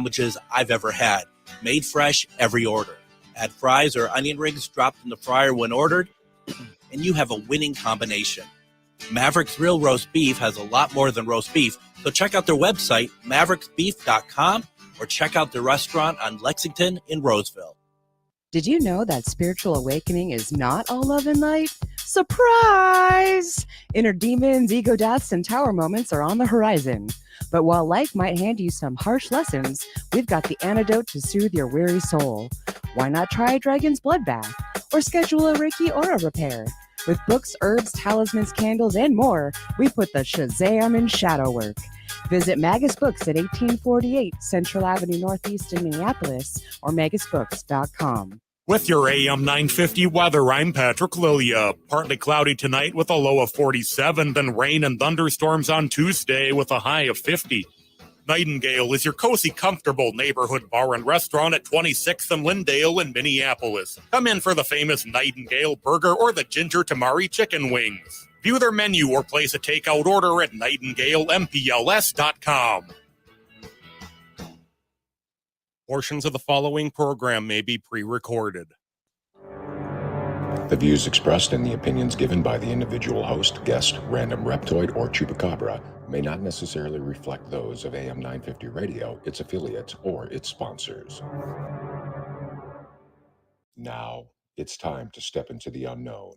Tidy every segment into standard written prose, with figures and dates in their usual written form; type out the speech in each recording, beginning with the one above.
sandwiches I've ever had. Made fresh every order. Add fries or onion rings dropped in the fryer when ordered, and you have a winning combination. Maverick's Real Roast Beef has a lot more than roast beef, so check out their website, mavericksbeef.com, or check out their restaurant on Lexington in Roseville. Did you know that spiritual awakening is not all love and light? Surprise! Inner demons, ego deaths, and tower moments are on the horizon. But while life might hand you some harsh lessons, we've got the antidote to soothe your weary soul. Why not try a dragon's blood bath or schedule a Reiki aura repair? With books, herbs, talismans, candles, and more, we put the Shazam in shadow work. Visit Magus Books at 1848 Central Avenue Northeast in Minneapolis or magusbooks.com. With your AM 950 weather, I'm Patrick Lilia. Partly cloudy tonight with a low of 47, then rain and thunderstorms on Tuesday with a high of 50. Nightingale is your cozy, comfortable neighborhood bar and restaurant at 26th and Lyndale in Minneapolis. Come in for the famous Nightingale burger or the ginger tamari chicken wings. View their menu or place a takeout order at nightingalempls.com. Portions of the following program may be pre-recorded. The views expressed and the opinions given by the individual host, guest, random reptoid, or chupacabra may not necessarily reflect those of AM 950 Radio, its affiliates, or its sponsors. Now, it's time to step into the unknown.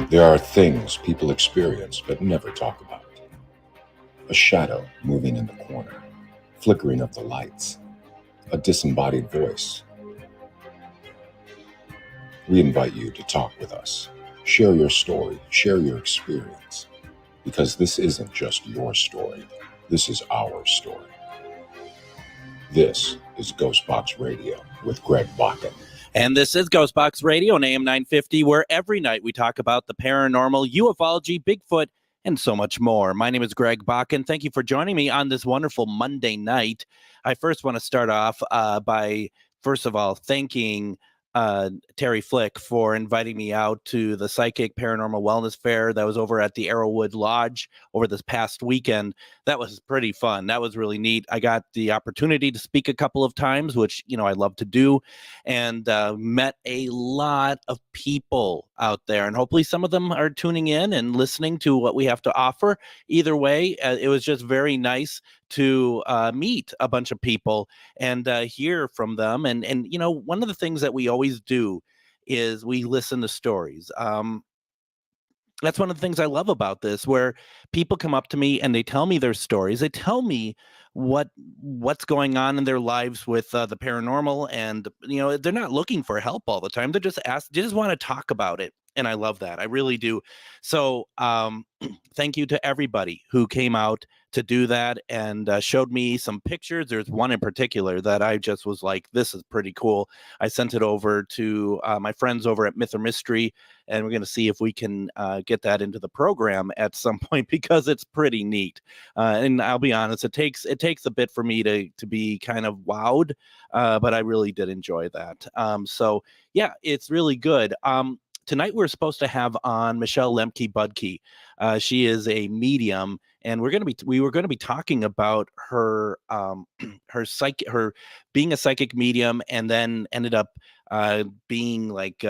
There are things people experience but never talk about. A shadow moving in the corner, flickering of the lights, a disembodied voice. We invite you to talk with us. Share your story, share your experience, because this isn't just your story, this is our story. This is GhostBox Radio with Greg Bakun. And this is GhostBox Radio on AM 950, where every night we talk about the paranormal, ufology, Bigfoot, and so much more. My name is Greg Bakun. Thank you for joining me on this wonderful Monday night. I first want to start off by, first of all, thanking Terry Flick for inviting me out to the Psychic Paranormal Wellness Fair that was over at the Arrowwood Lodge over this past weekend. That was pretty fun. That was really neat. I got the opportunity to speak a couple of times, which, you know, I love to do, and met a lot of people out there, and hopefully some of them are tuning in and listening to what we have to offer. Either way, it was just very nice to meet a bunch of people and hear from them. And you know, one of the things that we always do is we listen to stories. That's one of the things I love about this, where people come up to me and they tell me their stories. They tell me what's going on in their lives with the paranormal, and you know, they're not looking for help all the time. They just want to talk about it, and I love that. I really do. So thank you to everybody who came out to do that and showed me some pictures. There's one in particular that I just was like, this is pretty cool. I sent it over to my friends over at Myth or Mystery, and we're going to see if we can get that into the program at some point, because it's pretty neat. And I'll be honest, it takes a bit for me to be kind of wowed, but I really did enjoy that. So yeah, it's really good. Tonight we're supposed to have on Michelle Lemke-Budke. She is a medium, and we were going to be talking about her her being a psychic medium, and then ended up being like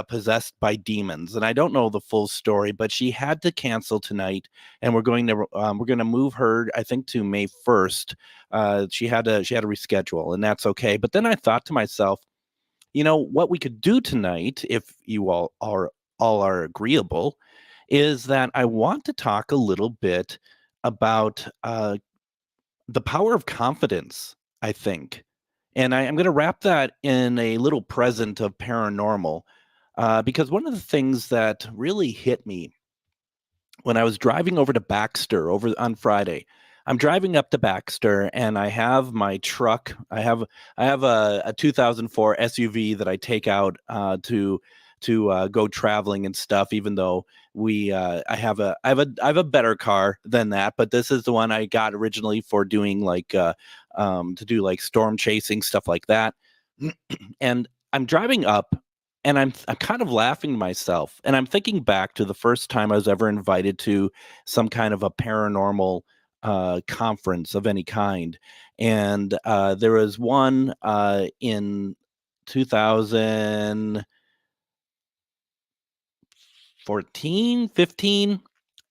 possessed by demons. And I don't know the full story, but she had to cancel tonight, and we're going to move her, I think, to May 1st. She had to reschedule, and that's okay. But then I thought to myself, you know, what we could do tonight, if you all are agreeable, is that I want to talk a little bit about the power of confidence, I think. And I'm going to wrap that in a little present of paranormal, because one of the things that really hit me when I was driving over to Baxter on Friday. I'm driving up to Baxter, and I have my truck. I have a 2004 SUV that I take out to go traveling and stuff. Even though I have a better car than that, but this is the one I got originally for doing like to do like storm chasing, stuff like that. And I'm driving up And I'm kind of laughing to myself, and I'm thinking back to the first time I was ever invited to some kind of a paranormal conference of any kind. And there was one in 2014, 15,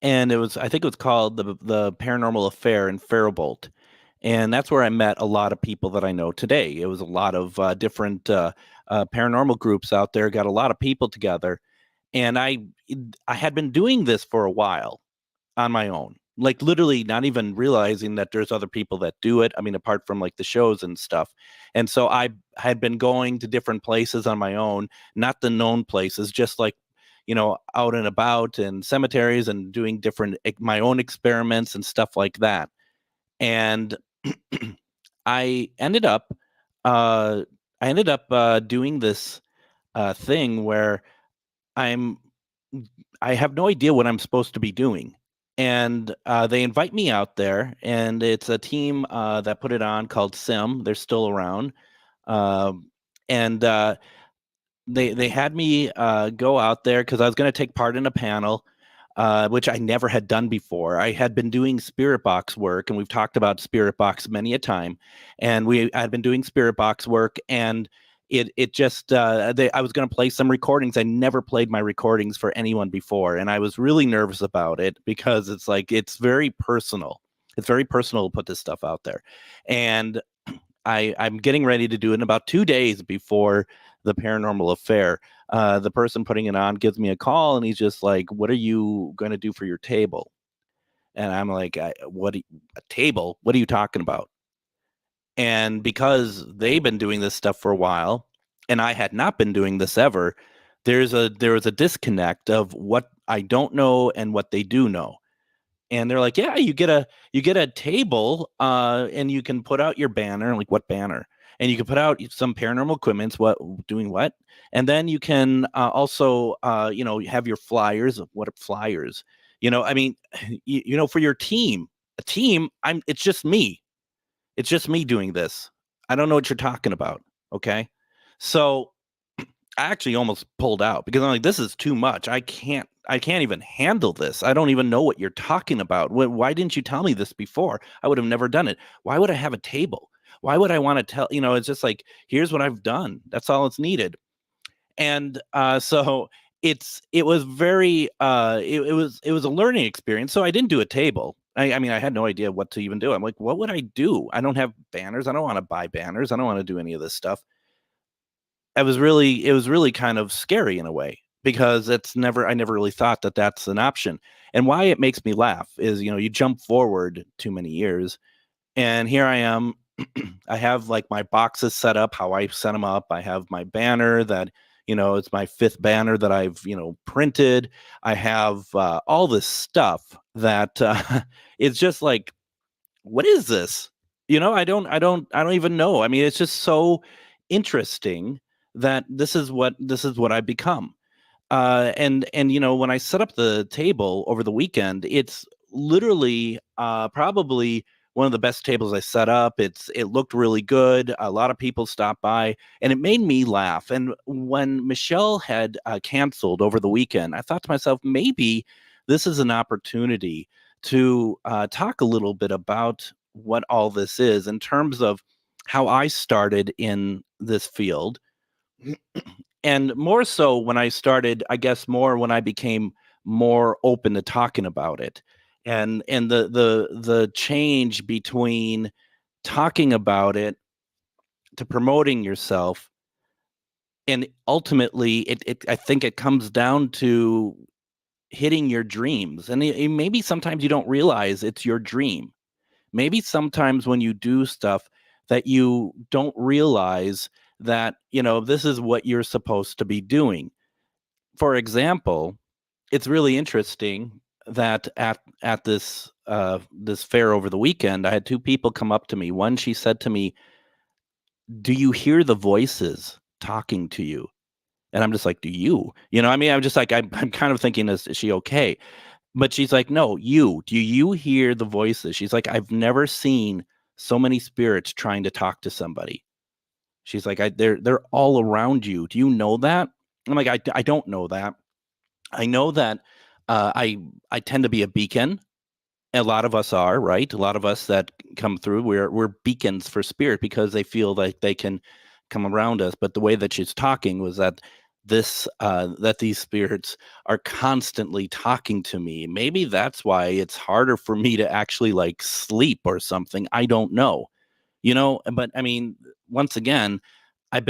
and I think it was called the Paranormal Affair in Faribault. And that's where I met a lot of people that I know today. It was a lot of different paranormal groups out there, got a lot of people together. And I had been doing this for a while on my own, like literally not even realizing that there's other people that do it. I mean, apart from like the shows and stuff. And so I had been going to different places on my own, not the known places, just like, out and about in cemeteries and doing different, my own experiments and stuff like that. And I ended up, doing this thing where I'm I have no idea what I'm supposed to be doing. And they invite me out there, and it's a team that put it on called Sim. They're still around. And they had me go out there because I was going to take part in a panel, which I never had done before. I had been doing spirit box work, and we've talked about spirit box many a time. And I had been doing spirit box work, and it just I was going to play some recordings. I never played my recordings for anyone before, and I was really nervous about it because it's very personal. It's very personal to put this stuff out there, and I'm getting ready to do it in about 2 days before the Paranormal Affair. The person putting it on gives me a call, and he's just like, "What are you going to do for your table?" And I'm like, a table? What are you talking about?" And because they've been doing this stuff for a while, and I had not been doing this ever, there was a disconnect of what I don't know and what they do know. And they're like, "Yeah, you get a table, and you can put out your banner." I'm like, "What banner?" And you can put out some paranormal equipment. What doing what? And then you can also, have your flyers. What are flyers? I mean, for your team, a team. It's just me. It's just me doing this. I don't know what you're talking about. Okay. So I actually almost pulled out because I'm like, this is too much. I can't even handle this. I don't even know what you're talking about. Why didn't you tell me this before? I would have never done it. Why would I have a table? Why would I want to tell, it's just like, here's what I've done. That's all it's needed. And so it was very it was a learning experience. So I didn't do a table. I mean, I had no idea what to even do. I'm like, what would I do? I don't have banners. I don't want to buy banners. I don't want to do any of this stuff. It was really kind of scary in a way because I never really thought that that's an option. And why it makes me laugh is, you jump forward too many years, and here I am. I have like my boxes set up, how I set them up. I have my banner that, it's my 5th banner that I've, printed. I have all this stuff that it's just like, what is this? I don't even know. I mean, it's just so interesting that this is what I've become. And when I set up the table over the weekend, it's literally probably one of the best tables I set up. It looked really good. A lot of people stopped by, and it made me laugh. And when Michelle had canceled over the weekend, I thought to myself, maybe this is an opportunity to talk a little bit about what all this is in terms of how I started in this field. And more so when I started, I guess more when I became more open to talking about it. And the change between talking about it to promoting yourself, and ultimately I think it comes down to hitting your dreams. And maybe sometimes you don't realize it's your dream. Maybe sometimes when you do stuff that you don't realize that, this is what you're supposed to be doing. For example, it's really interesting that at this this fair over the weekend, I had 2 people come up to me. One, she said to me, "Do you hear the voices talking to you?" And I'm just like, "Do you?" I mean, I'm just like, I'm kind of thinking, is she okay? But she's like, "No, you. Do you hear the voices?" She's like, "I've never seen so many spirits trying to talk to somebody." She's like, they're all around you. Do you know that?" I'm like, I don't know that. I know that I tend to be a beacon. A lot of us are, right? A lot of us that come through, we're beacons for spirit because they feel like they can come around us. But the way that she's talking was that that these spirits are constantly talking to me. Maybe that's why it's harder for me to actually like sleep or something. I don't know, but I mean, once again, I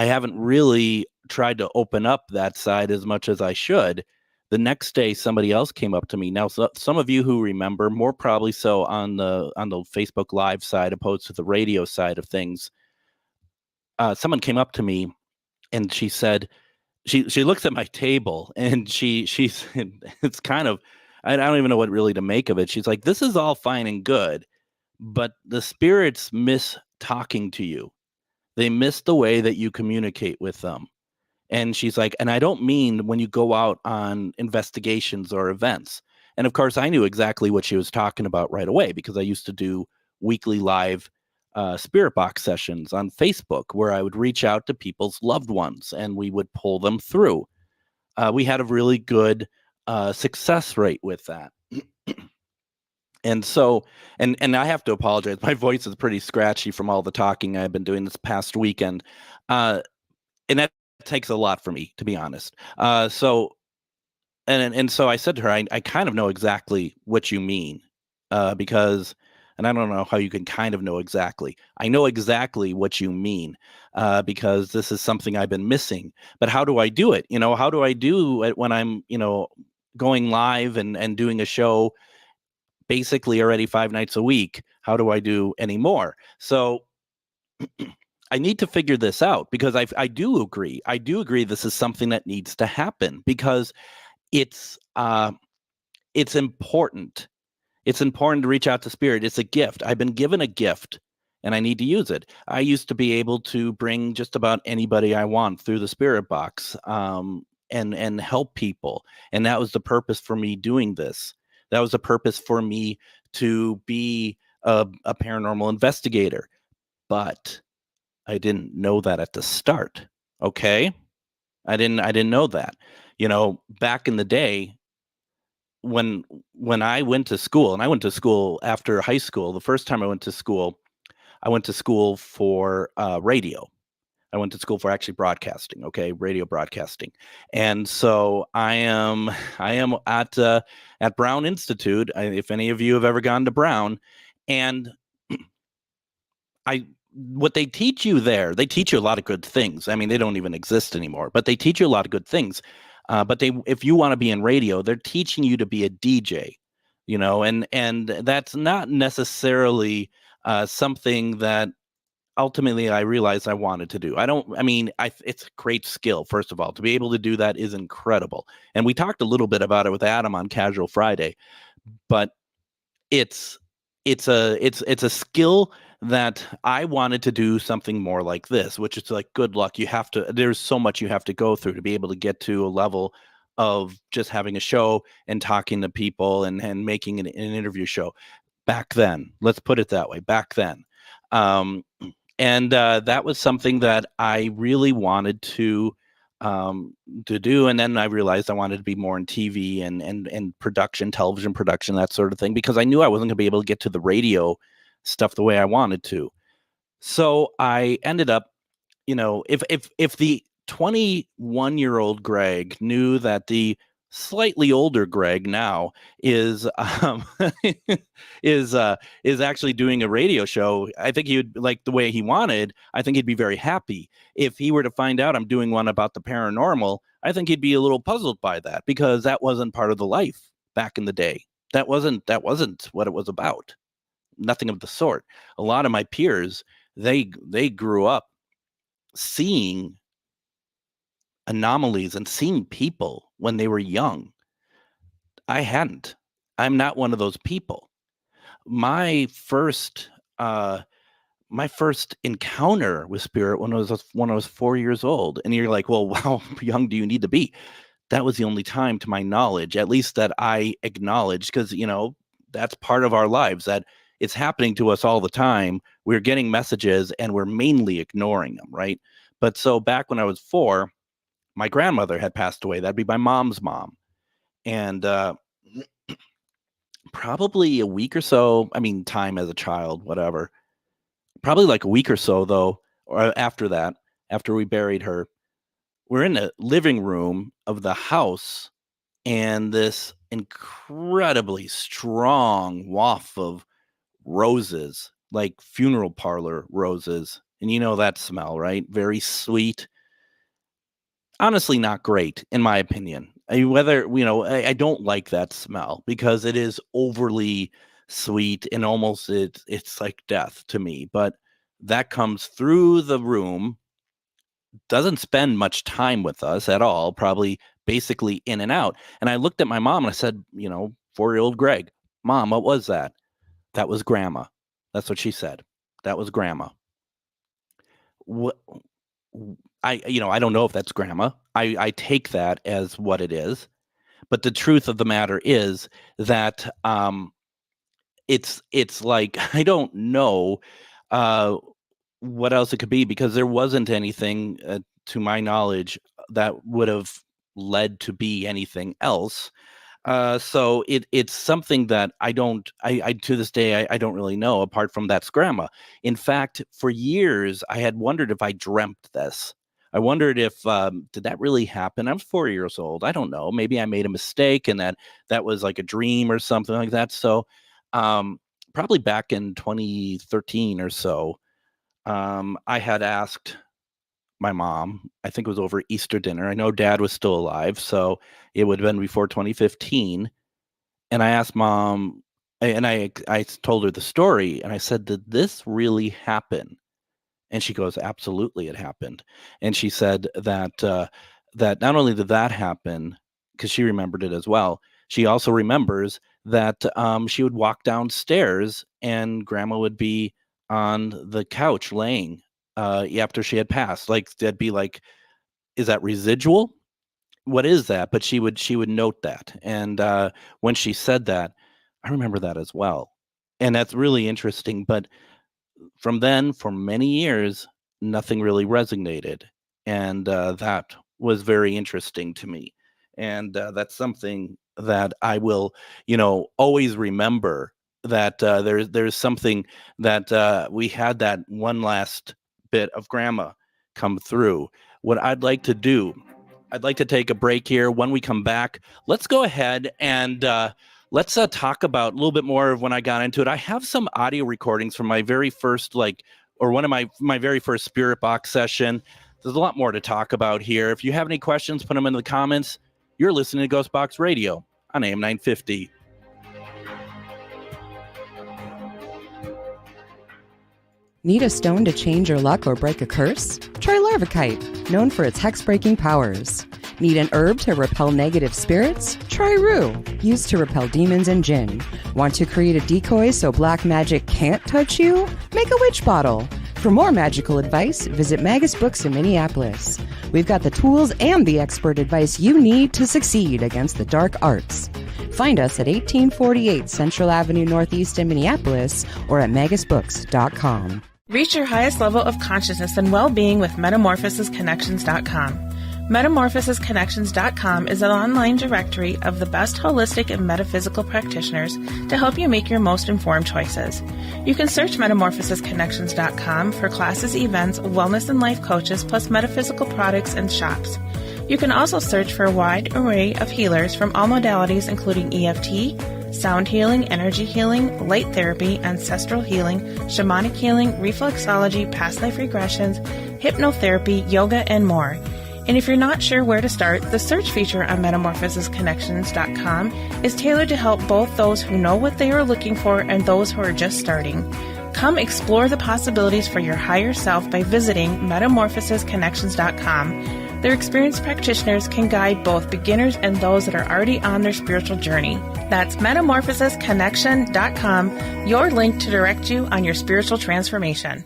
haven't really tried to open up that side as much as I should. The next day, somebody else came up to me. Now, some of you who remember, more probably so on the Facebook Live side, opposed to the radio side of things. Someone came up to me, and she said, she looks at my table, and she's it's kind of, I don't even know what really to make of it. She's like, "This is all fine and good, but the spirits miss talking to you. They miss the way that you communicate with them." And she's like, and I don't mean when you go out on investigations or events. And of course, I knew exactly what she was talking about right away because I used to do weekly live spirit box sessions on Facebook where I would reach out to people's loved ones and we would pull them through. We had a really good success rate with that. And so, and I have to apologize. My voice is pretty scratchy from all the talking I've been doing this past weekend. And that takes a lot for me, to be honest. So I said to her, I kind of know exactly what you mean, because, and I don't know how you can kind of know exactly. I know exactly what you mean, because this is something I've been missing. But how do I do it? How do I do it when I'm, going live and doing a show basically already 5 nights a week? How do I do any more? So I need to figure this out because I do agree. I do agree this is something that needs to happen because it's important. It's important to reach out to spirit. It's a gift. I've been given a gift and I need to use it. I used to be able to bring just about anybody I want through the spirit box, and help people. And that was the purpose for me doing this. That was the purpose for me to be a paranormal investigator. But I didn't know that at the start. Okay. I didn't know that. Back in the day when I went to school, and I went to school after high school, the first time I went to school for radio. I went to school for actually broadcasting, okay, radio broadcasting. And so I am at Brown Institute. If any of you have ever gone to Brown, and what they teach you there, they teach you a lot of good things. I mean, they don't even exist anymore, but they teach you a lot of good things. But if you want to be in radio, they're teaching you to be a DJ, and that's not necessarily something that ultimately I realized I wanted to do. It's a great skill. First of all, to be able to do that is incredible. And we talked a little bit about it with Adam on Casual Friday, but it's a skill that I wanted to do something more like this, which is like, good luck. There's so much you have to go through to be able to get to a level of just having a show and talking to people and making an interview show back then. Let's put it that way, back then. And that was something that I really wanted to do. And then I realized I wanted to be more in TV and production, television production, that sort of thing, because I knew I wasn't going to be able to get to the radio stuff the way I wanted to. So I ended up, if the 21-year-old Greg knew that the slightly older Greg now is actually doing a radio show, I think he would, like the way he wanted, I think he'd be very happy. If he were to find out I'm doing one about the paranormal, I think he'd be a little puzzled by that, because that wasn't part of the life back in the day. That wasn't what it was about. Nothing of the sort. A lot of my peers, they grew up seeing anomalies and seeing people when they were young. I hadn't. I'm not one of those people. My first encounter with spirit when I was 4 years old. And you're like, well, how young do you need to be? That was the only time, to my knowledge, at least that I acknowledged, because that's part of our lives, that it's happening to us all the time. We're getting messages and we're mainly ignoring them, right? But so back when I was 4, my grandmother had passed away. That'd be my mom's mom. And probably a week or so, I mean, time as a child, whatever, probably like a week or so, though, or after that, after we buried her, we're in the living room of the house, and this incredibly strong waft of roses, like funeral parlor roses. And you know that smell, right? Very sweet. Honestly, not great, in my opinion. I don't like that smell because it is overly sweet and almost it's like death to me. But that comes through the room, doesn't spend much time with us at all, probably basically in and out. And I looked at my mom and I said, 4-year-old Greg, Mom, what was that? That was Grandma. That's what she said. That was Grandma. What? I don't know if that's Grandma. I take that as what it is. But the truth of the matter is that it's like, I don't know what else it could be, because there wasn't anything to my knowledge that would have led to be anything else. So it's something that I to this day, I don't really know, apart from that's Grandma. In fact, for years, I had wondered if I dreamt this. I wondered if, did that really happen? I was 4 years old. I don't know. Maybe I made a mistake and that was like a dream or something like that. So probably back in 2013 or so, I had asked my mom, I think it was over Easter dinner. I know Dad was still alive, so it would have been before 2015. And I asked Mom, and I told her the story, and I said, did this really happen? And she goes, absolutely, it happened. And she said that not only did that happen, because she remembered it as well, she also remembers that she would walk downstairs and Grandma would be on the couch laying after she had passed. Like, that'd be like, is that residual? What is that? But she would note that. And when she said that, I remember that as well. And that's really interesting. But from then, for many years, nothing really resonated. And that was very interesting to me. And that's something that I will, always remember, that there's something that we had that one last bit of Grandma come through. What I'd like to do, I'd like to take a break here. When we come back, let's go ahead and let's talk about a little bit more of when I got into it. I have some audio recordings from my very first, one of my very first Spirit Box session. There's a lot more to talk about here. If you have any questions, put them in the comments. You're listening to GhostBox Radio on AM 950. Need a stone to change your luck or break a curse? Try larvikite, known for its hex-breaking powers. Need an herb to repel negative spirits? Try rue, used to repel demons and jinn. Want to create a decoy so black magic can't touch you? Make a witch bottle. For more magical advice, visit Magus Books in Minneapolis. We've got the tools and the expert advice you need to succeed against the dark arts. Find us at 1848 Central Avenue Northeast in Minneapolis or at magusbooks.com. Reach your highest level of consciousness and well-being with MetamorphosisConnections.com. MetamorphosisConnections.com is an online directory of the best holistic and metaphysical practitioners to help you make your most informed choices. You can search MetamorphosisConnections.com for classes, events, wellness and life coaches, plus metaphysical products and shops. You can also search for a wide array of healers from all modalities, including EFT, sound healing, energy healing, light therapy, ancestral healing, shamanic healing, reflexology, past life regressions, hypnotherapy, yoga, and more. And if you're not sure where to start, the search feature on MetamorphosisConnections.com is tailored to help both those who know what they are looking for and those who are just starting. Come explore the possibilities for your higher self by visiting MetamorphosisConnections.com. Their experienced practitioners can guide both beginners and those that are already on their spiritual journey. That's MetamorphosisConnection.com, your link to direct you on your spiritual transformation.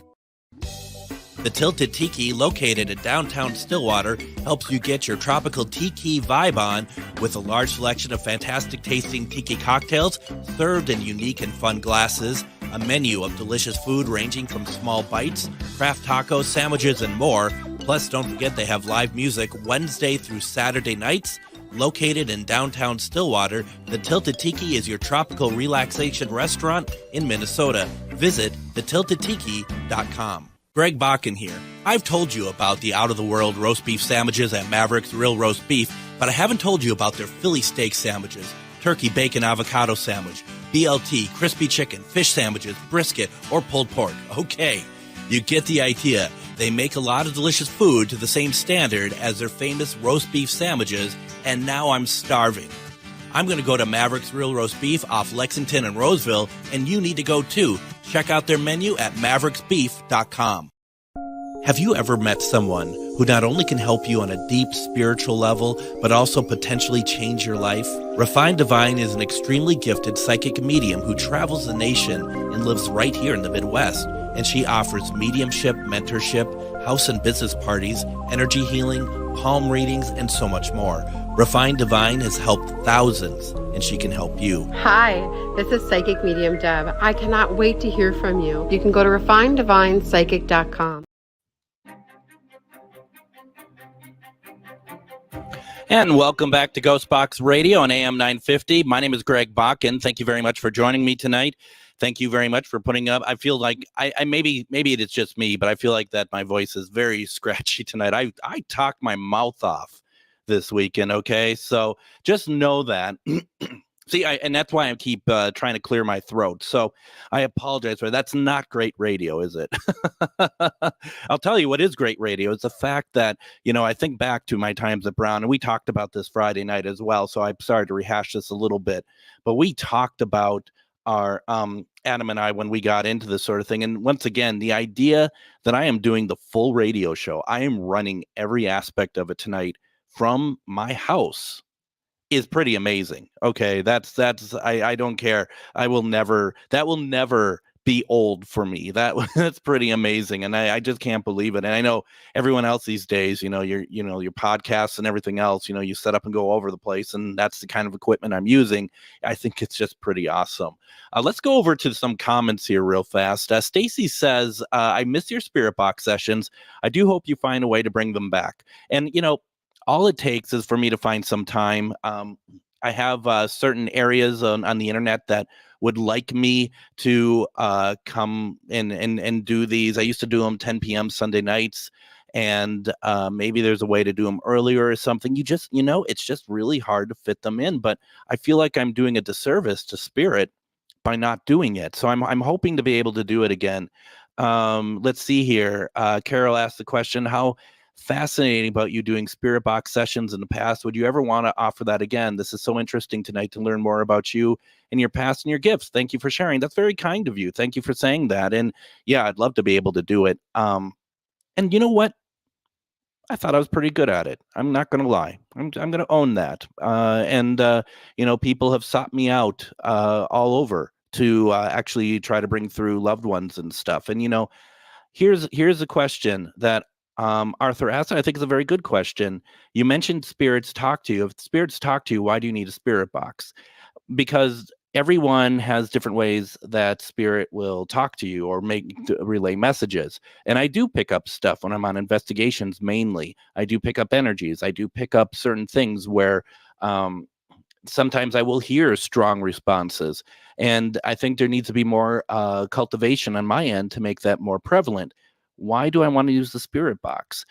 The Tilted Tiki, located in downtown Stillwater, helps you get your tropical tiki vibe on with a large selection of fantastic tasting tiki cocktails served in unique and fun glasses, a menu of delicious food ranging from small bites, craft tacos, sandwiches, and more, Plus, don't forget they have live music Wednesday through Saturday nights. Located in downtown Stillwater, the Tilted Tiki is your tropical relaxation restaurant in Minnesota. Visit thetiltedtiki.com. Greg Bakun here. I've told you about the out-of-the-world roast beef sandwiches at Maverick's Real Roast Beef, but I haven't told you about their Philly steak sandwiches, turkey bacon avocado sandwich, BLT, crispy chicken, fish sandwiches, brisket, or pulled pork. Okay, you get the idea. They make a lot of delicious food to the same standard as their famous roast beef sandwiches, and now I'm starving. I'm going to go to Maverick's Real Roast Beef off Lexington and Roseville, and you need to go too. Check out their menu at mavericksbeef.com. Have you ever met someone who not only can help you on a deep spiritual level, but also potentially change your life? Refined Divine is an extremely gifted psychic medium who travels the nation and lives right here in the Midwest. And she offers mediumship, mentorship, house and business parties, energy healing, palm readings, and so much more. Refined Divine has helped thousands, and she can help you. Hi, this is Psychic Medium Deb. I cannot wait to hear from you. You can go to refineddivinepsychic.com. And welcome back to GhostBox Radio on AM 950. My name is Greg Bakun. Thank you very much for joining me tonight. Thank you very much for putting up. I feel like I maybe it's just me, but I feel like that my voice is very scratchy tonight. I talked my mouth off this weekend. Okay, so just know that. See, and that's why I keep trying to clear my throat. So I apologize for that. That's not great radio, is it? I'll tell you what is great radio is the fact that, I think back to my times at Brown, and we talked about this Friday night as well. So I'm sorry to rehash this a little bit, but we talked about our Adam and I when we got into this sort of thing. And once again, the idea that I am doing the full radio show, I am running every aspect of it tonight from my house is pretty amazing. Okay, that's I don't care. That will never be old for me. That's pretty amazing, and I just can't believe it. And I know everyone else these days, your podcasts and everything else, you set up and go over the place, and that's the kind of equipment I'm using. I think it's just pretty awesome. Let's go over to some comments here real fast. Stacy says, I miss your spirit box sessions. I do hope you find a way to bring them back. And all it takes is for me to find some time. I have certain areas on the internet that would like me to come and do these. I used to do them 10 p.m. Sunday nights, and maybe there's a way to do them earlier or something. It's just really hard to fit them in. But I feel like I'm doing a disservice to spirit by not doing it. So I'm hoping to be able to do it again. Let's see here. Carol asked the question, how fascinating about you doing spirit box sessions in the past. Would you ever want to offer that again? This is so interesting tonight to learn more about you and your past and your gifts. Thank you for sharing. That's very kind of you. Thank you for saying that. And yeah, I'd love to be able to do it. And you know what? I thought I was pretty good at it. I'm not going to lie. I'm going to own that. People have sought me out all over to actually try to bring through loved ones and stuff. And, here's a question that Arthur asked. I think it's a very good question. You mentioned spirits talk to you. If spirits talk to you, why do you need a spirit box? Because everyone has different ways that spirit will talk to you or relay messages. And I do pick up stuff when I'm on investigations mainly. I do pick up energies. I do pick up certain things where sometimes I will hear strong responses. And I think there needs to be more cultivation on my end to make that more prevalent. Why do I want to use the spirit box?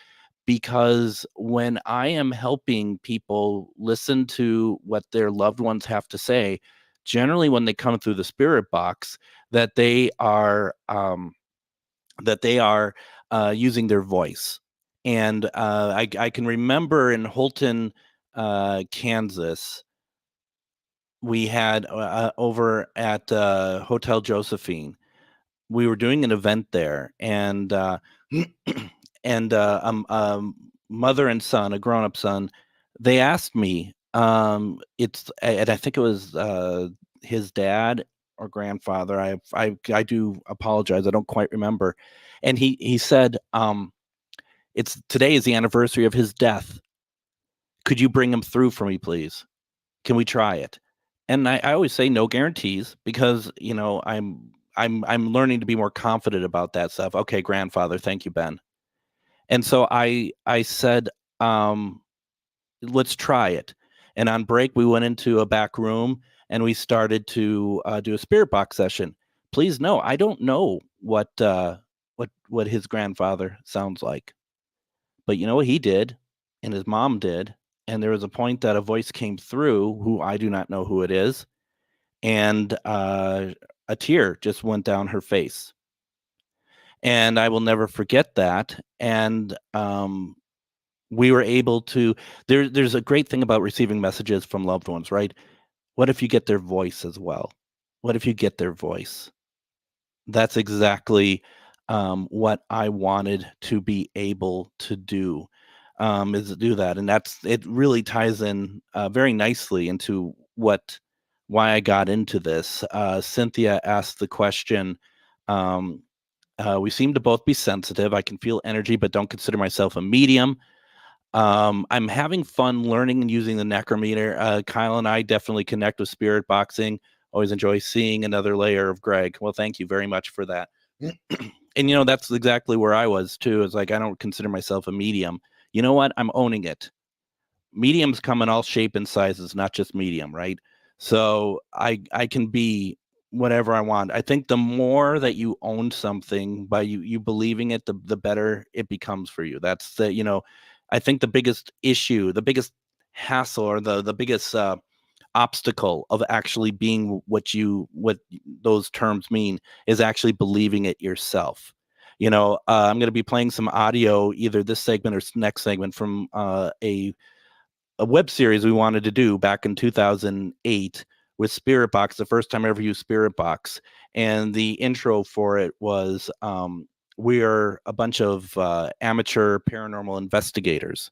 Because when I am helping people listen to what their loved ones have to say, generally when they come through the spirit box, that they are using their voice. And I can remember in Holton, Kansas, we had over at Hotel Josephine, we were doing an event there, and mother and son, a grown-up son, they asked me, and I think it was his dad or grandfather. I do apologize. I don't quite remember. And he said, today is the anniversary of his death. Could you bring him through for me, please? Can we try it? And I always say no guarantees because, I'm learning to be more confident about that stuff. Okay, grandfather. Thank you, Ben. And so I said, let's try it. And on break, we went into a back room and we started to do a spirit box session. Please know, I don't know what his grandfather sounds like, but you know what he did, and his mom did, and there was a point that a voice came through, who I do not know who it is, and a tear just went down her face, and I will never forget that. And we were able to. There's a great thing about receiving messages from loved ones, right? What if you get their voice as well? What if you get their voice? That's exactly what I wanted to be able to do, is to do that. And it really ties in very nicely into why I got into this. Cynthia asked the question, we seem to both be sensitive. I can feel energy, but don't consider myself a medium. I'm having fun learning and using the necrometer. Kyle and I definitely connect with spirit boxing. Always enjoy seeing another layer of Greg. Well, thank you very much for that. And, that's exactly where I was, too. It's like, I don't consider myself a medium. You know what? I'm owning it. Mediums come in all shape and sizes, not just medium, right? So I can be whatever I want. I think the more that you own something by you believing it, the better it becomes for you. That's I think the biggest issue, the biggest hassle, or the biggest obstacle of actually being what those terms mean is actually believing it yourself. I'm going to be playing some audio either this segment or next segment from a web series we wanted to do back in 2008 with Spirit Box, the first time I ever used Spirit Box. And the intro for it was, we are a bunch of amateur paranormal investigators.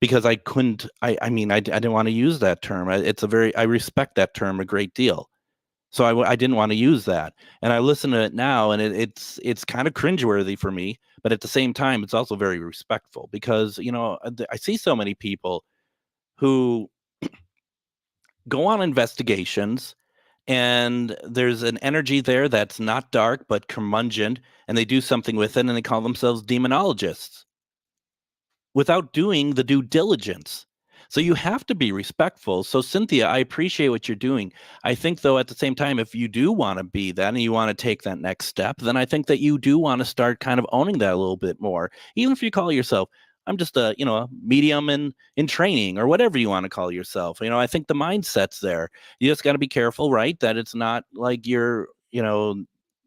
Because I couldn't, I didn't want to use that term. I respect that term a great deal. So I didn't want to use that. And I listen to it now, and it's kind of cringeworthy for me. But at the same time, it's also very respectful because, I see so many people who go on investigations, and there's an energy there that's not dark but curmudgeon, and they do something with it, and they call themselves demonologists without doing the due diligence. So you have to be respectful. So Cynthia, I appreciate what you're doing. I think, though, at the same time, if you do want to be that and you want to take that next step, then I think that you do want to start kind of owning that a little bit more. Even if you call yourself, I'm just a medium in training, or whatever you want to call yourself. I think the mindset's there. You just got to be careful, right? That it's not like you're,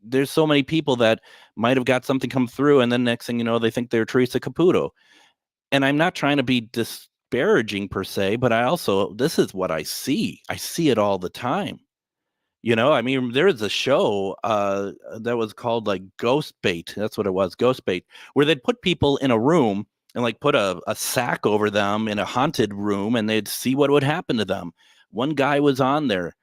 there's so many people that might have got something come through, and then next thing you know, they think they're Teresa Caputo. And I'm not trying to be disparaging per se, but this is what I see. I see it all the time. There is a show that was called like Ghost Bait. That's what it was, Ghost Bait, where they'd put people in a room and like put a sack over them in a haunted room, and they'd see what would happen to them. One guy was on there.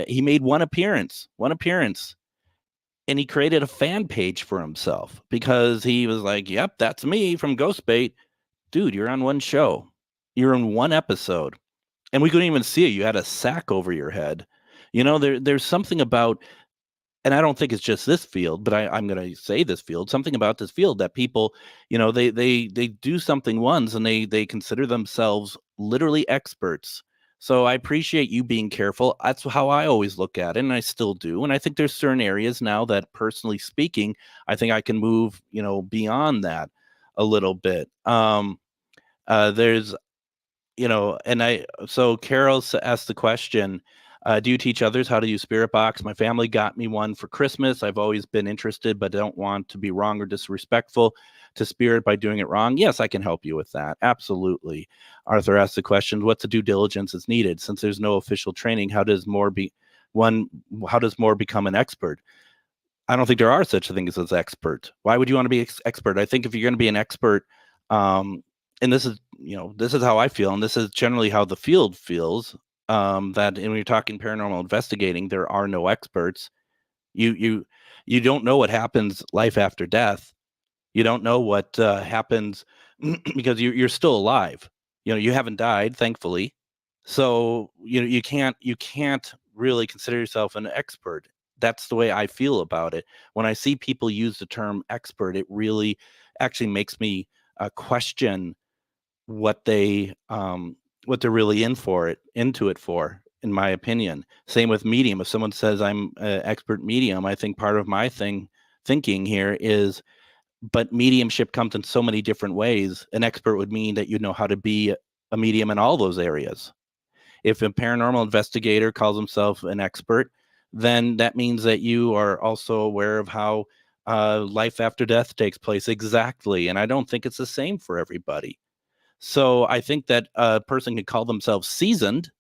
He made one appearance, and he created a fan page for himself because he was like, yep, that's me from Ghost Bait. Dude, you're on one show. You're in one episode. And we couldn't even see it. You had a sack over your head. There's something about, and I don't think it's just this field, but I'm going to say this field, something about this field that people, they do something once and they consider themselves literally experts. So I appreciate you being careful. That's how I always look at it, and I still do. And I think there's certain areas now that, personally speaking, I think I can move, beyond that a little bit. There's, so Carol asked the question, do you teach others how to use Spirit Box? My family got me one for Christmas. I've always been interested, but don't want to be wrong or disrespectful to Spirit by doing it wrong. Yes, I can help you with that. Absolutely. Arthur asked the question, what's the due diligence is needed? Since there's no official training, how does more become an expert? I don't think there are such things as expert. Why would you want to be expert? I think if you're going to be an expert, and this is how I feel, and this is generally how the field feels, that when you're talking paranormal investigating, there are no experts. You don't know what happens life after death. You don't know what happens because you're still alive. You haven't died, thankfully. So you can't really consider yourself an expert. that's the way I feel about it. When I see people use the term expert, it really actually makes me question what they're really into it for, in my opinion. Same with medium. If someone says I'm an expert medium, I think part of my thinking here is, but mediumship comes in so many different ways. An expert would mean that you know how to be a medium in all those areas. If a paranormal investigator calls himself an expert, then that means that you are also aware of how life after death takes place exactly. And I don't think it's the same for everybody. So I think that a person could call themselves seasoned,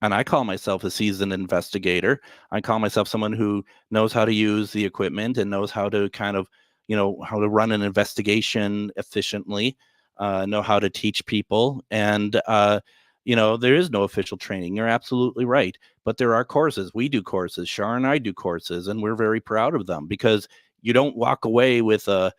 and I call myself a seasoned investigator. I call myself someone who knows how to use the equipment and knows how to kind of, how to run an investigation efficiently, know how to teach people. And, there is no official training. You're absolutely right. But there are courses. We do courses. Shar and I do courses, and we're very proud of them, because you don't walk away with a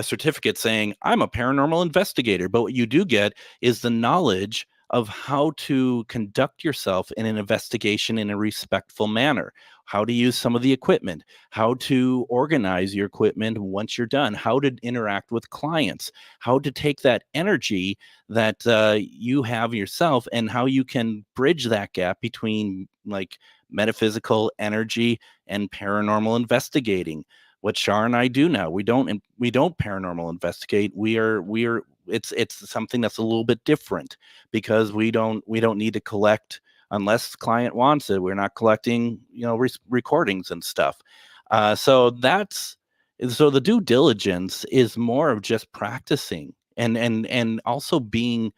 certificate saying, I'm a paranormal investigator. But what you do get is the knowledge of how to conduct yourself in an investigation in a respectful manner, how to use some of the equipment, how to organize your equipment once you're done, how to interact with clients, how to take that energy that you have yourself, and how you can bridge that gap between like metaphysical energy and paranormal investigating. What Shar and I do now, we don't paranormal investigate. It's something that's a little bit different, because we don't need to collect unless the client wants it. We're not collecting, recordings and stuff. So the due diligence is more of just practicing and also being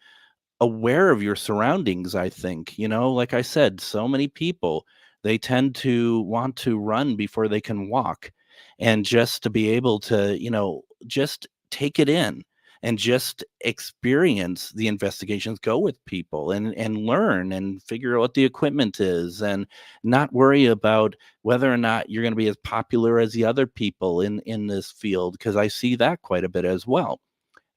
aware of your surroundings. I think, like I said, so many people, they tend to want to run before they can walk, and just to be able to, just take it in and just experience the investigations, go with people and learn and figure out what the equipment is, and not worry about whether or not you're going to be as popular as the other people in this field, because I see that quite a bit as well.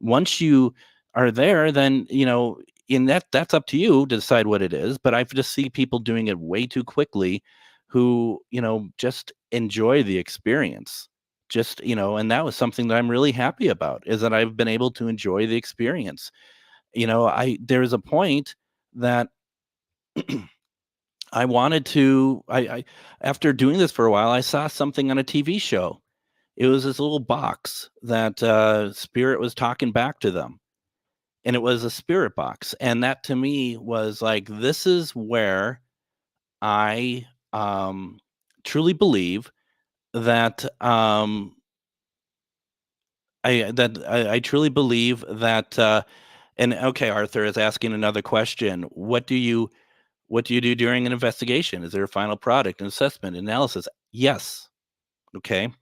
Once you are there, then, in that's up to you to decide what it is. But I just see people doing it way too quickly, who, just enjoy the experience. Just, and that was something that I'm really happy about, is that I've been able to enjoy the experience. There's a point that I wanted to, I after doing this for a while, I saw something on a TV show. It was this little box that Spirit was talking back to them. And it was a spirit box. And that to me was like, this is where I truly believe that I truly believe that and okay, Arthur is asking another question. What do you do during an investigation? Is there a final product, an assessment, analysis? Yes. Okay.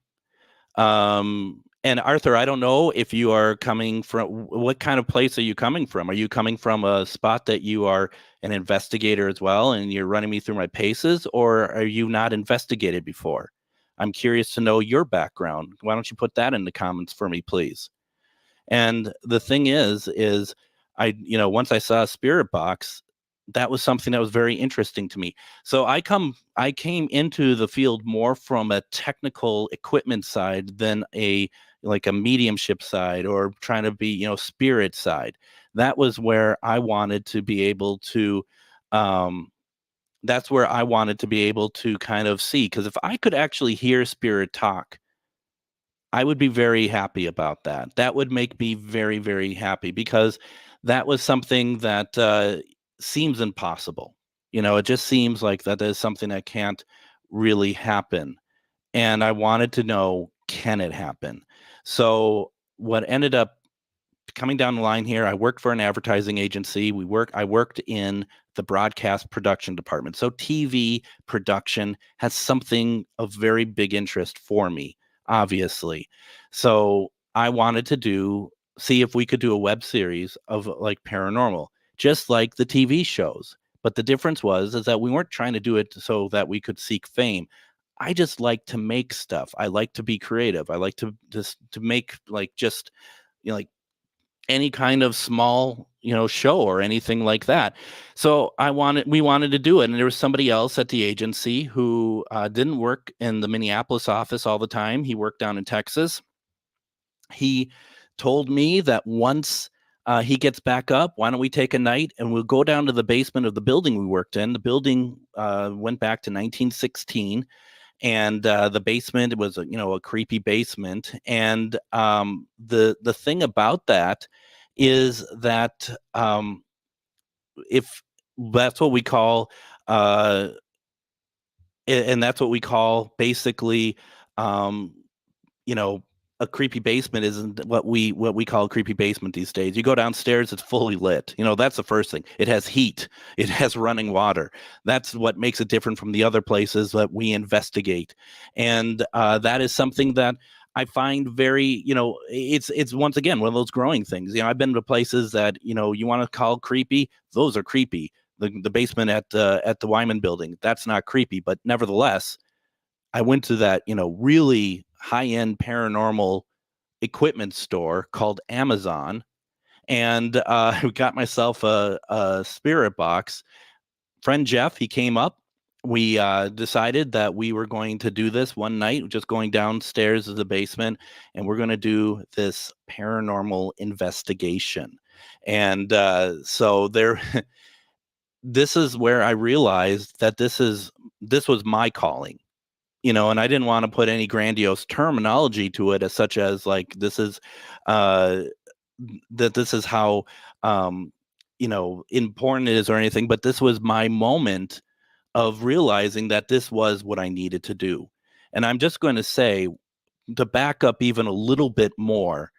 And Arthur, I don't know if you are coming from, what kind of place are you coming from? Are you coming from a spot that you are an investigator as well, and you're running me through my paces, or are you not investigated before? I'm curious to know your background. Why don't you put that in the comments for me, please? And the thing is once I saw a spirit box, that was something that was very interesting to me. So I came into the field more from a technical equipment side than a mediumship side, or trying to be, spirit side. That was where I wanted to be able to, that's where I wanted to be able to kind of see, because if I could actually hear spirit talk, I would be very happy about that. That would make me very, very happy, because that was something that seems impossible. It just seems like that is something that can't really happen. And I wanted to know, can it happen? So what ended up coming down the line here, I worked for an advertising agency. I worked in the broadcast production department. So TV production has something of very big interest for me, obviously. So I wanted to see if we could do a web series of like paranormal, just like the TV shows. But the difference is that we weren't trying to do it so that we could seek fame. I just like to make stuff. I like to be creative. I like to make like any kind of small, show or anything like that. So we wanted to do it. And there was somebody else at the agency who didn't work in the Minneapolis office all the time. He worked down in Texas. He told me that once he gets back up, why don't we take a night and we'll go down to the basement of the building we worked in. The building went back to 1916. And the basement was a creepy basement. And the thing about that is that if that's what we call and that's what we call basically a creepy basement isn't what we call a creepy basement these days. You go downstairs, it's fully lit. That's the first thing. It has heat. It has running water. That's what makes it different from the other places that we investigate. And that is something that I find very, it's once again one of those growing things. I've been to places that you want to call creepy. Those are creepy. The basement at the Wyman building, that's not creepy, but nevertheless, I went to that really high-end paranormal equipment store called Amazon, and got myself a spirit box. Friend Jeff, he came up. We decided that we were going to do this one night, just going downstairs to the basement, and we're going to do this paranormal investigation. And so there, this is where I realized that this was my calling. And I didn't want to put any grandiose terminology to it, as such as like this is that this is how important it is or anything. But this was my moment of realizing that this was what I needed to do. And I'm just going to say, to back up even a little bit more,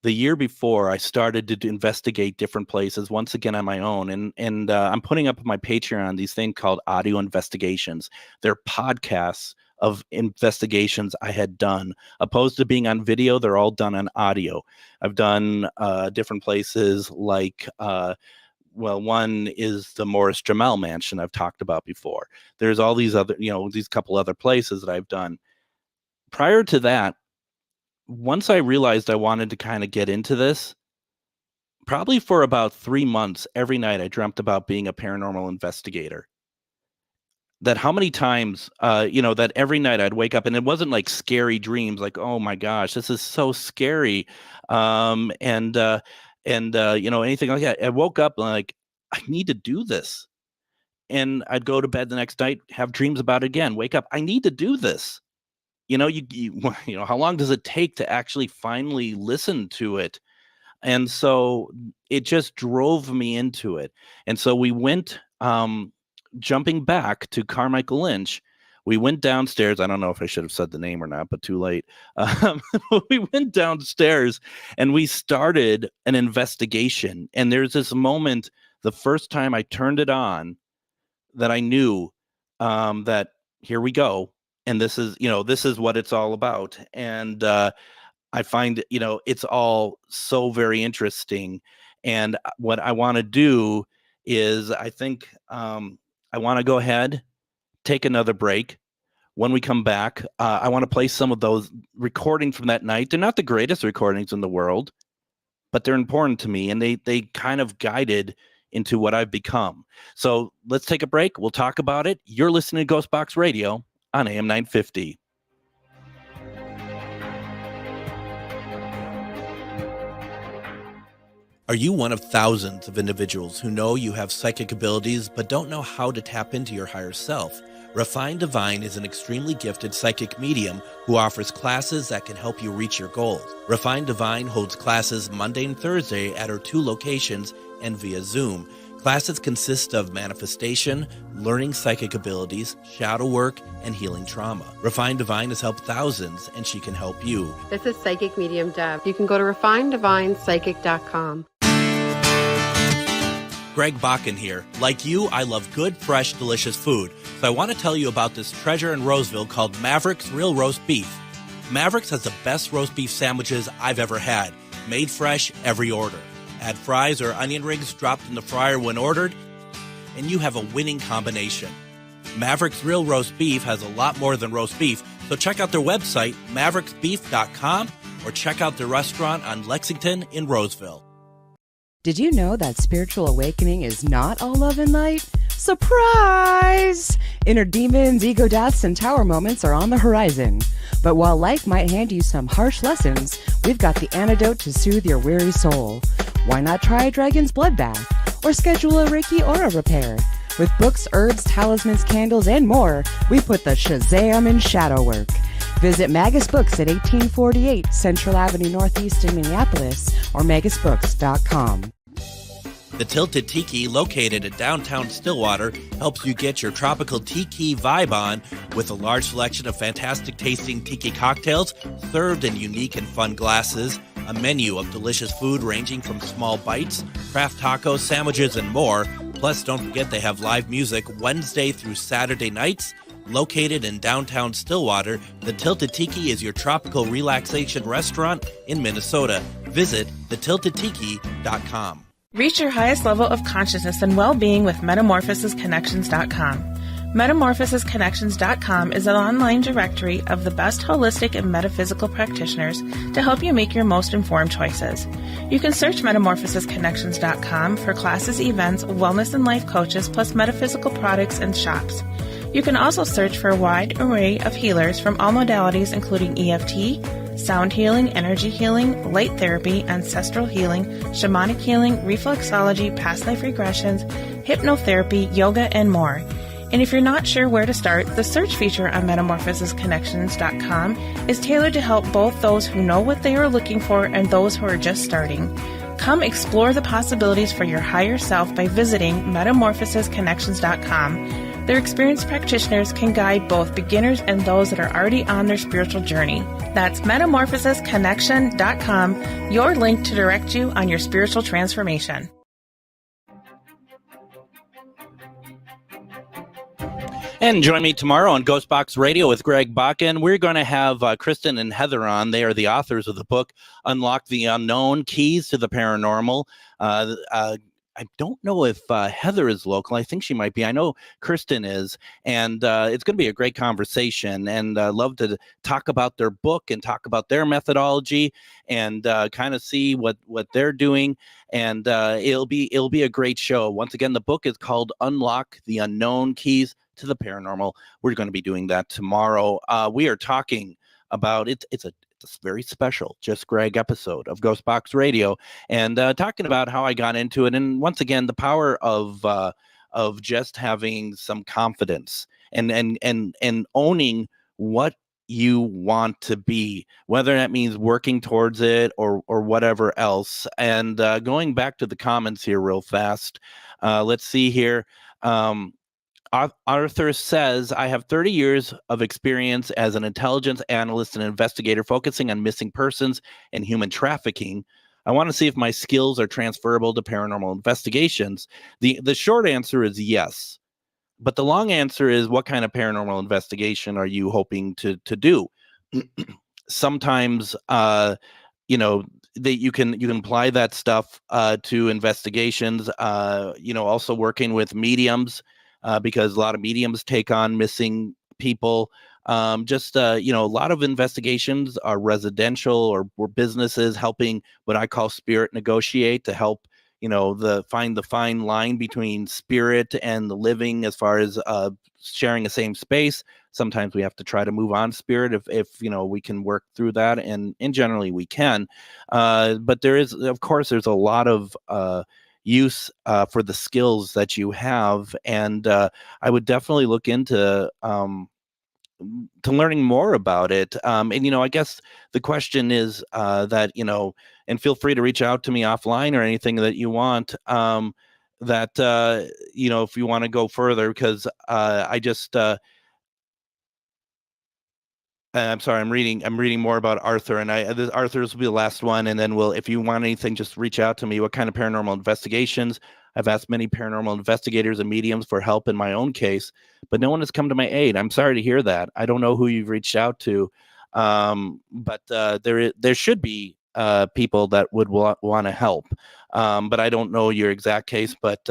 the year before I started to investigate different places once again on my own, and I'm putting up on my Patreon these things called audio investigations. They're podcasts of investigations I had done. Opposed to being on video, they're all done on audio. I've done different places like, one is the Morris Jamel Mansion I've talked about before. There's all these other, these couple other places that I've done. Prior to that, once I realized I wanted to kind of get into this, probably for about 3 months, every night I dreamt about being a paranormal investigator. That how many times, that every night I'd wake up and it wasn't like scary dreams, like, oh my gosh, this is so scary. Anything like that. I woke up like, I need to do this. And I'd go to bed the next night, have dreams about it again, wake up, I need to do this. How long does it take to actually finally listen to it? And so it just drove me into it. And so we went, jumping back to Carmichael Lynch, we went downstairs. I don't know if I should have said the name or not, but too late. We went downstairs and we started an investigation. And there's this moment, the first time I turned it on, that I knew that here we go. And this is what it's all about. And I find, it's all so very interesting. And what I want to do is, I think I want to go ahead, take another break. When we come back, I want to play some of those recordings from that night. They're not the greatest recordings in the world, but they're important to me, and they kind of guided into what I've become. So let's take a break. We'll talk about it. You're listening to GhostBox Radio on AM 950. Are you one of thousands of individuals who know you have psychic abilities but don't know how to tap into your higher self? Refined Divine is an extremely gifted psychic medium who offers classes that can help you reach your goals. Refined Divine holds classes Monday and Thursday at her 2 locations and via Zoom. Classes consist of manifestation, learning psychic abilities, shadow work, and healing trauma. Refined Divine has helped thousands, and she can help you. This is Psychic Medium Deb. You can go to refineddivinepsychic.com. Greg Bakun here. Like you, I love good, fresh, delicious food. So I want to tell you about this treasure in Roseville called Maverick's Real Roast Beef. Maverick's has the best roast beef sandwiches I've ever had. Made fresh every order. Add fries or onion rings dropped in the fryer when ordered, and you have a winning combination. Maverick's Real Roast Beef has a lot more than roast beef, so check out their website, mavericksbeef.com, or check out their restaurant on Lexington in Roseville. Did you know that spiritual awakening is not all love and light? Surprise! Inner demons, ego deaths, and tower moments are on the horizon. But while life might hand you some harsh lessons, we've got the antidote to soothe your weary soul. Why not try a dragon's blood bath? Or schedule a Reiki aura repair? With books, herbs, talismans, candles, and more, we put the Shazam in shadow work. Visit Magus Books at 1848 Central Avenue Northeast in Minneapolis or magusbooks.com. The Tilted Tiki, located in downtown Stillwater, helps you get your tropical tiki vibe on with a large selection of fantastic tasting tiki cocktails served in unique and fun glasses, a menu of delicious food ranging from small bites, craft tacos, sandwiches, and more. Plus, don't forget they have live music Wednesday through Saturday nights. Located in downtown Stillwater, the Tilted Tiki is your tropical relaxation restaurant in Minnesota. Visit thetiltedtiki.com. Reach your highest level of consciousness and well-being with metamorphosisconnections.com. Metamorphosisconnections.com is an online directory of the best holistic and metaphysical practitioners to help you make your most informed choices. You can search metamorphosisconnections.com for classes, events, wellness and life coaches, plus metaphysical products and shops. You can also search for a wide array of healers from all modalities, including EFT, sound healing, energy healing, light therapy, ancestral healing, shamanic healing, reflexology, past life regressions, hypnotherapy, yoga, and more. And if you're not sure where to start, the search feature on metamorphosisconnections.com is tailored to help both those who know what they are looking for and those who are just starting. Come explore the possibilities for your higher self by visiting metamorphosisconnections.com. Their experienced practitioners can guide both beginners and those that are already on their spiritual journey. That's metamorphosisconnection.com, your link to direct you on your spiritual transformation. And join me tomorrow on GhostBox Radio with Greg Bakun. We're going to have Kristen and Heather on. They are the authors of the book, Unlock the Unknown, Keys to the Paranormal. I don't know if Heather is local. I think she might be. I know Kristen is. And it's going to be a great conversation. And love to talk about their book and talk about their methodology and kind of see what they're doing. And it'll be a great show. Once again, the book is called Unlock the Unknown, Keys to the Paranormal. We're going to be doing that tomorrow. We are talking about it. It's a very special Just Greg episode of GhostBox Radio, and talking about how I got into it, and once again the power of just having some confidence and owning what you want to be, whether that means working towards it or whatever else. And going back to the comments here real fast, let's see here. Arthur says, I have 30 years of experience as an intelligence analyst and investigator focusing on missing persons and human trafficking. I want to see if my skills are transferable to paranormal investigations. The short answer is yes. But the long answer is, what kind of paranormal investigation are you hoping to do? Sometimes, that you can apply that stuff to investigations, also working with mediums. Because a lot of mediums take on missing people. A lot of investigations are residential or businesses helping what I call spirit negotiate, to help, find the fine line between spirit and the living as far as sharing the same space. Sometimes we have to try to move on spirit if we can work through that, and generally we can. But there's a lot of use for the skills that you have, and I would definitely look into learning more about it. I guess the question is that and feel free to reach out to me offline or anything that you want. If you want to go further, because I'm sorry, I'm reading more about Arthur, and Arthur's will be the last one, and then if you want anything, just reach out to me. What kind of paranormal investigations? I've asked many paranormal investigators and mediums for help in my own case, but no one has come to my aid. I'm sorry to hear that. I don't know who you've reached out to, but there should be people that would want to help, but I don't know your exact case. But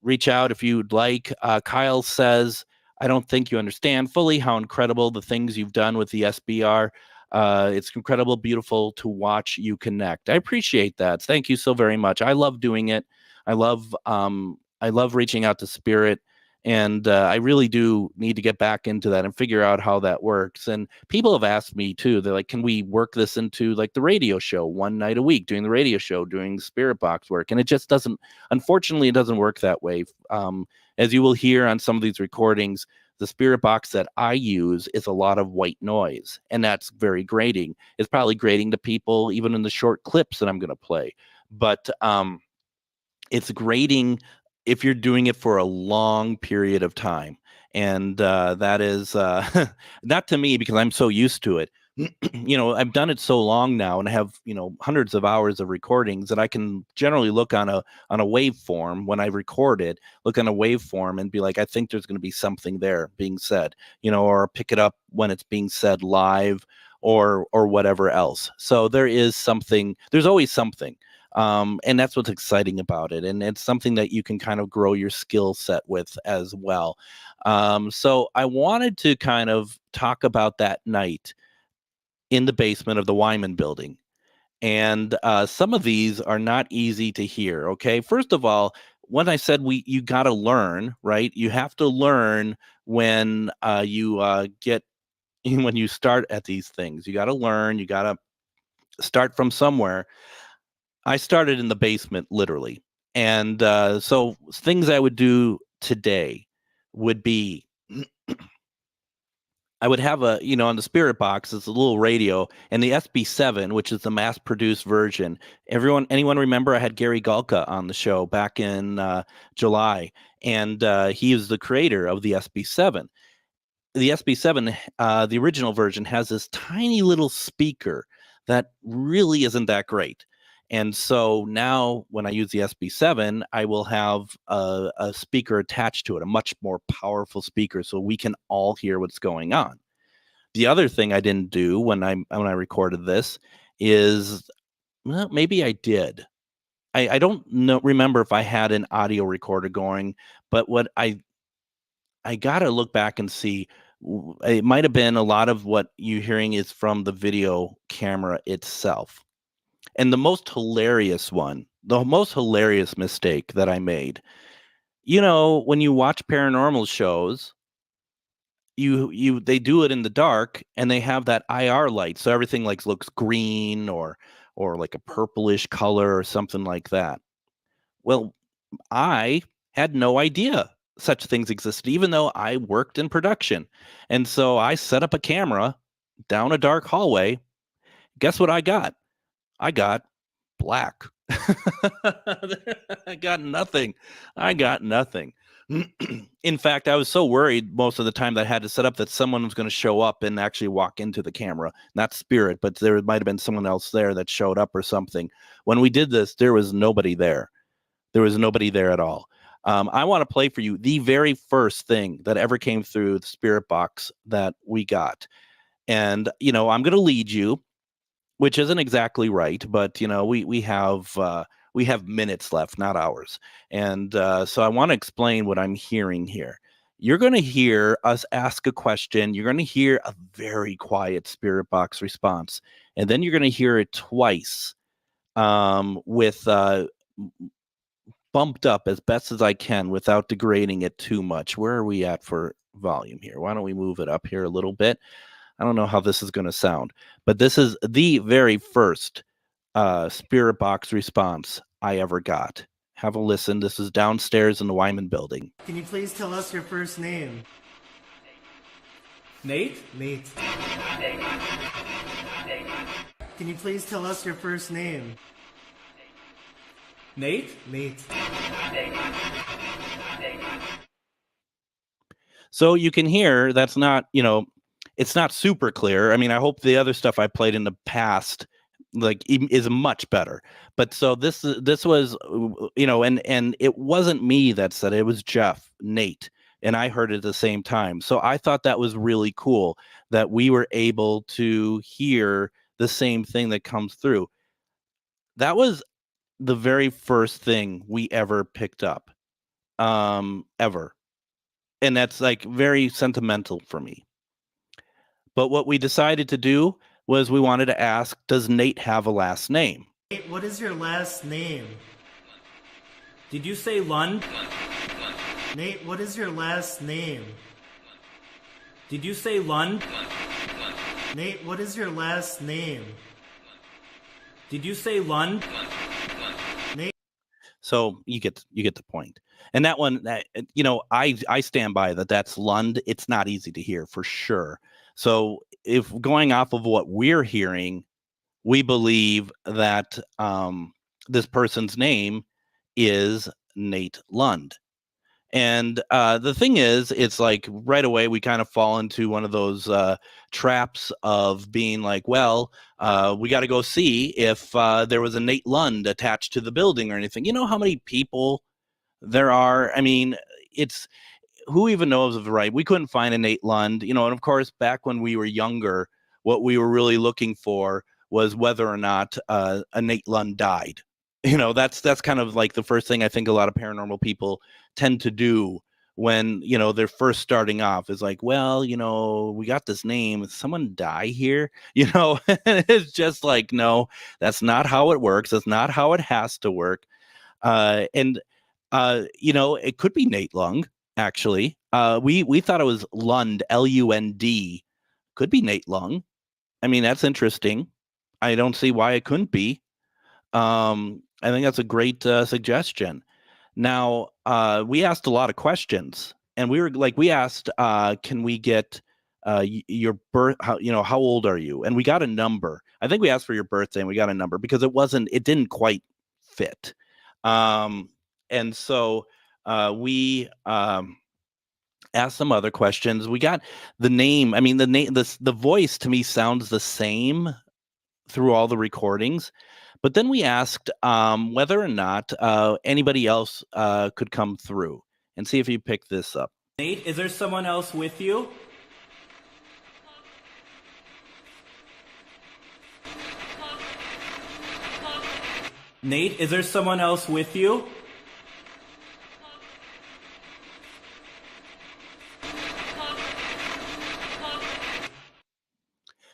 reach out if you'd like. Kyle says, I don't think you understand fully how incredible the things you've done with the SBR. It's incredible, beautiful to watch you connect. I appreciate that. Thank you so very much. I love doing it. I love reaching out to spirit. And I really do need to get back into that and figure out how that works. And people have asked me too. They're like, can we work this into like the radio show one night a week, doing the radio show, doing spirit box work? And it just doesn't, unfortunately, it doesn't work that way. As you will hear on some of these recordings, the spirit box that I use is a lot of white noise, and that's very grating. It's probably grating to people even in the short clips that I'm going to play. But it's grating if you're doing it for a long period of time. And that is not to me, because I'm so used to it. I've done it so long now and I have, hundreds of hours of recordings that I can generally look on a waveform when I record it, look on a waveform and be like, I think there's going to be something there being said, or pick it up when it's being said live or whatever else. So there is something, there's always something. And that's what's exciting about it. And it's something that you can kind of grow your skill set with as well. So I wanted to kind of talk about that night in the basement of the Wyman building. And some of these are not easy to hear. Okay. First of all, when I said you got to learn, right? You have to learn when when you start at these things. You got to learn, you got to start from somewhere. I started in the basement, literally. And so things I would do today would be, I would have on the spirit box, it's a little radio, and the SB7, which is the mass-produced version. Anyone remember I had Gary Galka on the show back in July, and he is the creator of the SB7. The SB7, the original version, has this tiny little speaker that really isn't that great. And so now when I use the SB7, I will have a speaker attached to it, a much more powerful speaker, so we can all hear what's going on. The other thing I didn't do when I recorded this is, well, maybe I did. I don't remember if I had an audio recorder going, but what I got to look back and see. It might have been a lot of what you're hearing is from the video camera itself. And the most hilarious mistake that I made, when you watch paranormal shows, they do it in the dark and they have that IR light. So everything looks green or like a purplish color or something like that. Well, I had no idea such things existed, even though I worked in production. And so I set up a camera down a dark hallway. Guess what I got? I got black. I got nothing. In fact, I was so worried most of the time that I had to set up that someone was going to show up and actually walk into the camera. Not spirit, but there might have been someone else there that showed up or something. When we did this, there was nobody there. There was nobody there at all. I want to play for you the very first thing that ever came through the spirit box that we got. And, I'm going to lead you, which isn't exactly right, but we have minutes left, not hours. And so I want to explain what I'm hearing here. You're going to hear us ask a question. You're going to hear a very quiet spirit box response. And then you're going to hear it twice with bumped up as best as I can without degrading it too much. Where are we at for volume here? Why don't we move it up here a little bit? I don't know how this is going to sound, but this is the very first spirit box response I ever got. Have a listen. This is downstairs in the Wyman building. Can you please tell us your first name? Nate? Nate. Can you please tell us your first name? Nate? Nate. So you can hear that's not, it's not super clear. I mean, I hope the other stuff I played in the past is much better. But so this was, and it wasn't me that said it, it was Jeff, Nate, and I heard it at the same time. So I thought that was really cool that we were able to hear the same thing that comes through. That was the very first thing we ever picked up, ever. And that's very sentimental for me. But what we decided to do was we wanted to ask, does Nate have a last name? Nate, what is your last name? Did you say Lund? Nate, what is your last name? Did you say Lund? Nate, what is your last name? Did you say Lund? Nate. So you get the point. And that one, that, you know, I stand by that. That's Lund. It's not easy to hear for sure. So if going off of what we're hearing, we believe that this person's name is Nate Lund. And the thing is, it's like right away we kind of fall into one of those traps of being like, well, we got to go see if there was a Nate Lund attached to the building or anything. You know how many people there are? I mean, it's who even knows of the right? We couldn't find a Nate Lund, you know, and of course, back when we were younger, what we were really looking for was whether or not a Nate Lund died. You know, that's kind of like the first thing I think a lot of paranormal people tend to do when, you know, they're first starting off is like, well, you know, we got this name. Did someone die here? You know, it's just like, no, that's not how it works. That's not how it has to work. You know, it could be Nate Lund, actually. We thought it was Lund, L-U-N-D. Could be Nate Lund. I mean, that's interesting. I don't see why it couldn't be. I think that's a great suggestion. Now, we asked a lot of questions, and we asked, can we get your birth? How old are you? And we got a number. I think we asked for your birthday, and we got a number because it didn't quite fit. And so we asked some other questions. We got the name. I mean, the voice to me sounds the same through all the recordings. But then we asked whether or not anybody else could come through and see if you pick this up. Nate, is there someone else with you? Nate, is there someone else with you?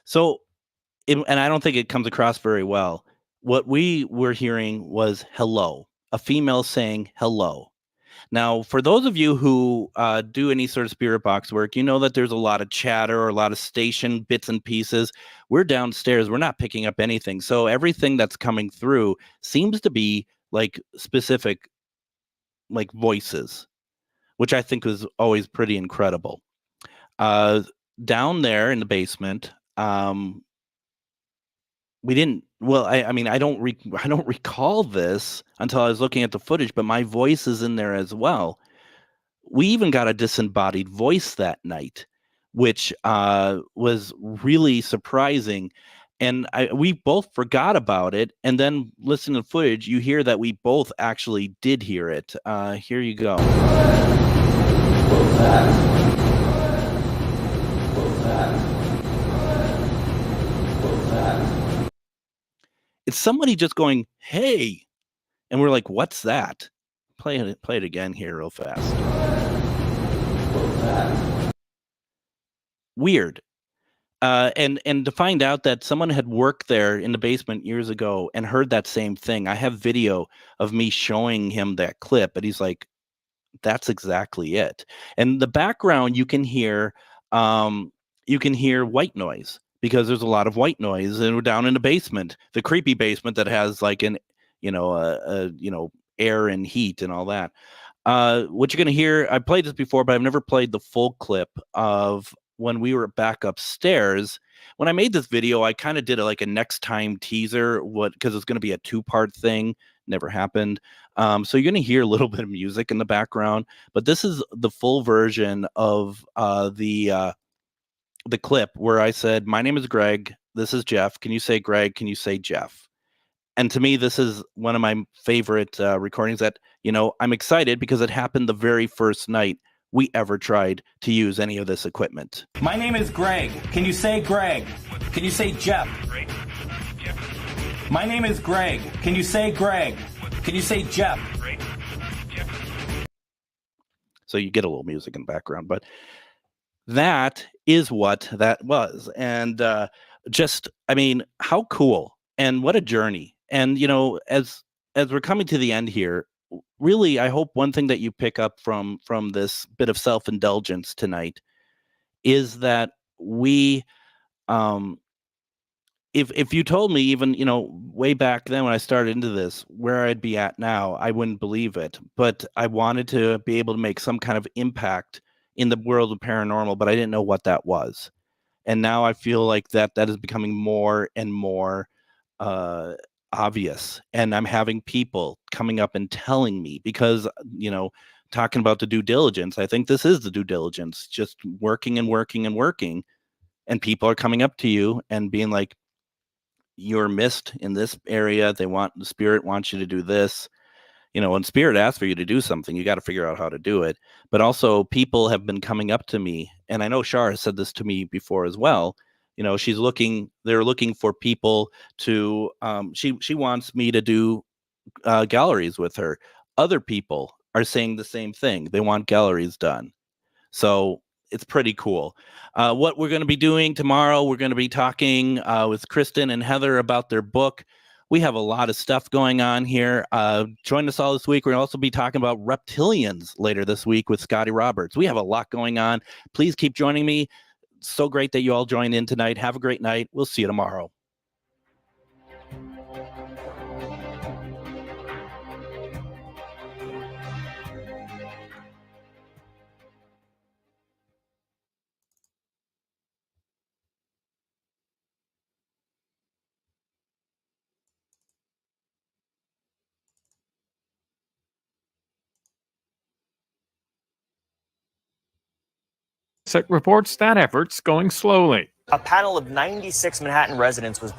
So, and I don't think it comes across very well. What we were hearing was hello, a female saying hello. Now, for those of you who do any sort of spirit box work, you know that there's a lot of chatter or a lot of station bits and pieces. We're downstairs. We're not picking up anything. So everything that's coming through seems to be like specific, like voices, which I think was always pretty incredible. Down there in the basement, we didn't. Well, I mean, I don't recall this until I was looking at the footage, but my voice is in there as well. We even got a disembodied voice that night, which was really surprising. And we both forgot about it. And then listening to the footage, you hear that we both actually did hear it. Here you go. What was that? What was that? What was that? It's somebody just going, hey. And we're like, what's that? Play it again here real fast. What was that? Weird. And to find out that someone had worked there in the basement years ago and heard that same thing. I have video of me showing him that clip, and he's like, that's exactly it. And the background, you can hear white noise, because there's a lot of white noise, and we're down in the basement, the creepy basement that has like an, air and heat and all that. What you're going to hear, I played this before, but I've never played the full clip of when we were back upstairs. When I made this video, I kind of did a next time teaser, because it's going to be a 2-part thing. Never happened. So you're going to hear a little bit of music in the background, but this is the full version of the clip where I said, my name is Greg. This is Jeff. Can you say Greg? Can you say Jeff? And to me, this is one of my favorite recordings that, I'm excited because it happened the very first night we ever tried to use any of this equipment. My name is Greg. Can you say Greg? Can you say Jeff? My name is Greg. Can you say Greg? Can you say Jeff? So you get a little music in the background, but that is what that was. And just, I mean, how cool and what a journey. And, as we're coming to the end here, really, I hope one thing that you pick up from this bit of self-indulgence tonight is that we, if you told me even, way back then when I started into this, where I'd be at now, I wouldn't believe it. But I wanted to be able to make some kind of impact in the world of paranormal, but I didn't know what that was. And now I feel like that is becoming more and more obvious. And I'm having people coming up and telling me because, talking about the due diligence, I think this is the due diligence, just working and working and working. And people are coming up to you and being like, you're missed in this area. The spirit wants you to do this. When spirit asks for you to do something, you got to figure out how to do it. But also people have been coming up to me, and I know Shar has said this to me before as well. They're looking for people to, she wants me to do galleries with her. Other people are saying the same thing. They want galleries done. So it's pretty cool. What we're going to be doing tomorrow, we're going to be talking with Kristen and Heather about their book. We have a lot of stuff going on here. Join us all this week. We're going to also be talking about reptilians later this week with Scotty Roberts. We have a lot going on. Please keep joining me. So great that you all joined in tonight. Have a great night. We'll see you tomorrow. reports that effort's going slowly. A panel of 96 Manhattan residents was